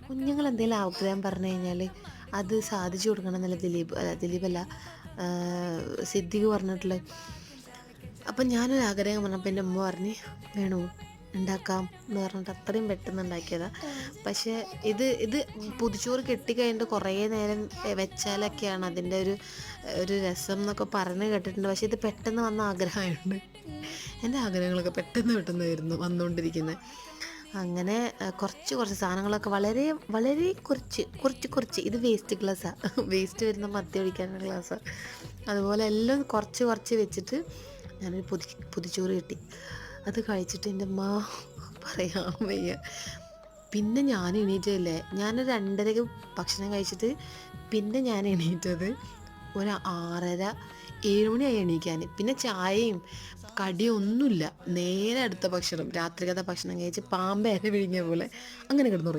കുഞ്ഞുങ്ങൾ എന്തെങ്കിലും ആഗ്രഹം പറഞ്ഞു കഴിഞ്ഞാൽ അത് സാധിച്ചു കൊടുക്കണം എന്നല്ല ദിലീപല്ല, സിദ്ദിഖ് പറഞ്ഞിട്ടുള്ളത്. അപ്പം ഞാനൊരു ആഗ്രഹം പറഞ്ഞപ്പോൾ എൻ്റെ ഉമ്മ പറഞ്ഞ് വേണു ഉണ്ടാക്കാം എന്ന് പറഞ്ഞിട്ട് അത്രയും പെട്ടെന്ന് ഉണ്ടാക്കിയതാണ്. പക്ഷേ ഇത് പൊതിച്ചോറ് കെട്ടിക്കഴിഞ്ഞിട്ട് കുറേ നേരം വെച്ചാലൊക്കെയാണ് അതിൻ്റെ ഒരു രസം എന്നൊക്കെ പറഞ്ഞ് കേട്ടിട്ടുണ്ട്. പക്ഷേ ഇത് പെട്ടെന്ന് വന്ന ആഗ്രഹമായിട്ടുണ്ട്. എൻ്റെ ആഗ്രഹങ്ങളൊക്കെ പെട്ടെന്ന് പെട്ടെന്ന് വരുന്നു വന്നുകൊണ്ടിരിക്കുന്നത്. അങ്ങനെ കുറച്ച് സാധനങ്ങളൊക്കെ വളരെ വളരെ കുറച്ച് ഇത് വേസ്റ്റ് ഗ്ലാസ്സാണ്, വേസ്റ്റ് വരുന്ന മദ്യം ഒഴിക്കാനുള്ള ഗ്ലാസ്സാണ്. അതുപോലെ എല്ലാം കുറച്ച് വെച്ചിട്ട് ഞാനൊരു പൊതിച്ചോറ് കിട്ടി. അത് കഴിച്ചിട്ട് എൻ്റെ അമ്മ പറയാൻ വയ്യ. പിന്നെ ഞാൻ എണീറ്റല്ലേ, ഞാനൊരു 2:30 ഭക്ഷണം കഴിച്ചിട്ട് പിന്നെ ഞാൻ എണീറ്റത് ഒരു 6:30-7 മണിയായി എണീക്കാൻ. പിന്നെ ചായയും കടിയും ഒന്നുമില്ല, നേരെ അടുത്ത ഭക്ഷണം, രാത്രികത്തെ ഭക്ഷണം കഴിച്ച് പാമ്പേനെ വിഴുങ്ങിയ പോലെ അങ്ങനെ കിടന്നു.